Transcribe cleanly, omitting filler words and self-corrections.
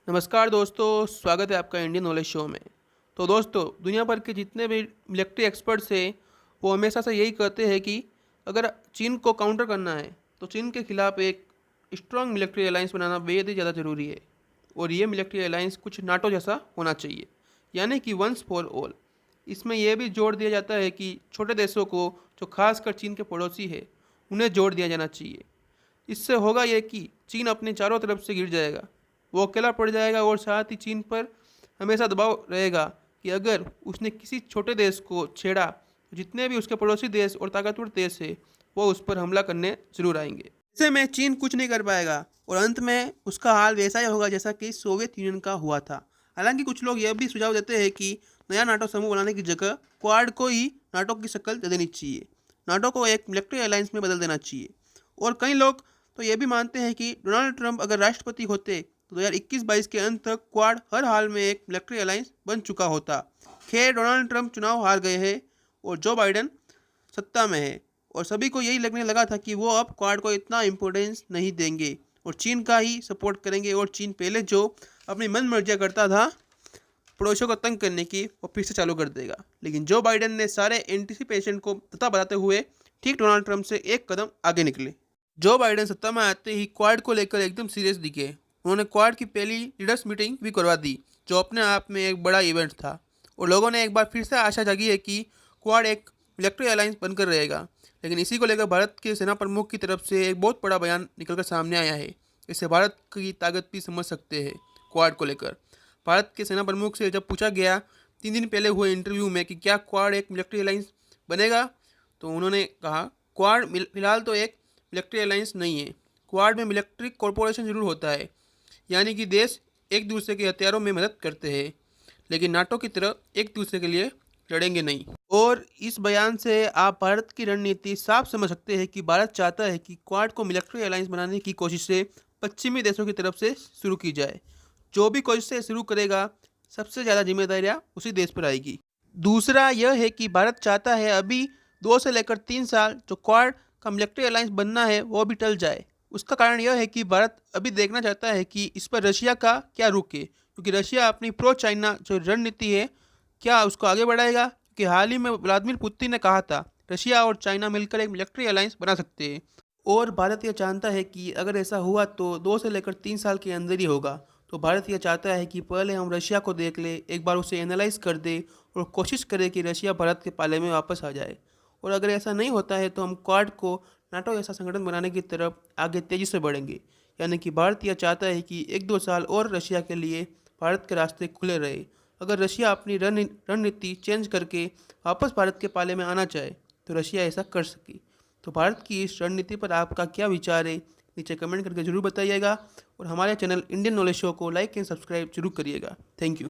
नमस्कार दोस्तों, स्वागत है आपका इंडियन नॉलेज शो में। तो दोस्तों, दुनिया भर के जितने भी मिलिट्री एक्सपर्ट्स हैं वो हमेशा से यही कहते हैं कि अगर चीन को काउंटर करना है तो चीन के खिलाफ एक स्ट्रांग मिलिट्री अलायंस बनाना बेहद ही ज़्यादा ज़रूरी है। और ये मिलिट्री अलायंस कुछ नाटो जैसा होना चाहिए, यानी कि वंस फॉर ऑल। इसमें यह भी जोड़ दिया जाता है कि छोटे देशों को, जो खासकर चीन के पड़ोसी है, उन्हें जोड़ दिया जाना चाहिए। इससे होगा ये कि चीन अपने चारों तरफ से गिर जाएगा, वो अकेला पड़ जाएगा और साथ ही चीन पर हमेशा दबाव रहेगा कि अगर उसने किसी छोटे देश को छेड़ा तो जितने भी उसके पड़ोसी देश और ताकतवर देश है वो उस पर हमला करने जरूर आएंगे। ऐसे में चीन कुछ नहीं कर पाएगा और अंत में उसका हाल वैसा ही होगा जैसा कि सोवियत यूनियन का हुआ था। हालांकि कुछ लोग यह भी सुझाव देते हैं कि नया नाटो समूह बनाने की जगह क्वाड को ही नाटो की शक्ल दे देनी चाहिए, नाटो को एक मिलिट्री अलायंस में बदल देना चाहिए। और कई लोग तो ये भी मानते हैं कि डोनाल्ड ट्रंप अगर राष्ट्रपति होते तो 2021-22 के अंत तक क्वाड हर हाल में एक मिलिट्री अलायंस बन चुका होता। खैर, डोनाल्ड ट्रंप चुनाव हार गए हैं और जो बाइडन सत्ता में है, और सभी को यही लगने लगा था कि वो अब क्वाड को इतना इम्पोर्टेंस नहीं देंगे और चीन का ही सपोर्ट करेंगे। और चीन पहले जो अपनी मन मर्जियाँ करता था पड़ोसियों को तंग करने की, वो फिर से चालू कर देगा। लेकिन जो बाइडन ने सारे एंटिसिपेशन को तथा बताते हुए ठीक डोनाल्ड ट्रंप से एक कदम आगे निकले। जो बाइडन सत्ता में आते ही क्वाड को लेकर एकदम सीरियस दिखे। उन्होंने क्वाड की पहली लीडर्स मीटिंग भी करवा दी, जो अपने आप में एक बड़ा इवेंट था। और लोगों ने एक बार फिर से आशा जगी है कि क्वाड एक मिलिट्री अलायंस बनकर रहेगा। लेकिन इसी को लेकर भारत के सेना प्रमुख की तरफ से एक बहुत बड़ा बयान निकलकर सामने आया है। इससे भारत की ताकत भी समझ सकते हैं। क्वाड को लेकर भारत के सेना प्रमुख से जब पूछा गया 3 दिन पहले हुए इंटरव्यू में कि क्या क्वाड एक मिलिट्री अलायंस बनेगा, तो उन्होंने कहा क्वाड फिलहाल तो एक मिलिट्री अलायंस नहीं है। क्वाड में मिलिट्री कॉरपोरेशन जरूर होता है, यानी कि देश एक दूसरे के हथियारों में मदद करते हैं, लेकिन नाटो की तरह एक दूसरे के लिए लड़ेंगे नहीं। और इस बयान से आप भारत की रणनीति साफ समझ सकते हैं कि भारत चाहता है कि क्वाड को मिलिट्री अलायंस बनाने की कोशिशें पश्चिमी देशों की तरफ से शुरू की जाए। जो भी कोशिशें शुरू करेगा, सबसे ज़्यादा जिम्मेदारियाँ उसी देश पर आएगी। दूसरा यह है कि भारत चाहता है अभी 2 से लेकर 3 साल जो क्वाड का मिलिट्री अलायंस बनना है वो भी टल जाए। उसका कारण यह है कि भारत अभी देखना चाहता है कि इस पर रशिया का क्या रुख है, क्योंकि रशिया अपनी प्रो चाइना जो रणनीति है क्या उसको आगे बढ़ाएगा। क्योंकि हाल ही में व्लादिमीर पुतिन ने कहा था रशिया और चाइना मिलकर एक मिलिट्री अलायंस बना सकते हैं। और भारत यह जानता है कि अगर ऐसा हुआ तो 2 से लेकर 3 साल के अंदर ही होगा। तो भारत यह चाहता है कि पहले हम रशिया को देख ले, एक बार उसे एनालाइज कर दे और कोशिश करें कि रशिया भारत के पाले में वापस आ जाए। और अगर ऐसा नहीं होता है तो हम क्वाड को नाटो जैसा संगठन बनाने की तरफ आगे तेजी से बढ़ेंगे। यानी कि भारत यह चाहता है कि 1-2 साल और रशिया के लिए भारत के रास्ते खुले रहे। अगर रशिया अपनी रणनीति चेंज करके वापस भारत के पाले में आना चाहे तो रशिया ऐसा कर सके। तो भारत की इस रणनीति पर आपका क्या विचार है, नीचे कमेंट करके जरूर बताइएगा। और हमारे चैनल इंडियन नॉलेज शो को लाइक एंड सब्सक्राइब जरूर करिएगा। Thank you.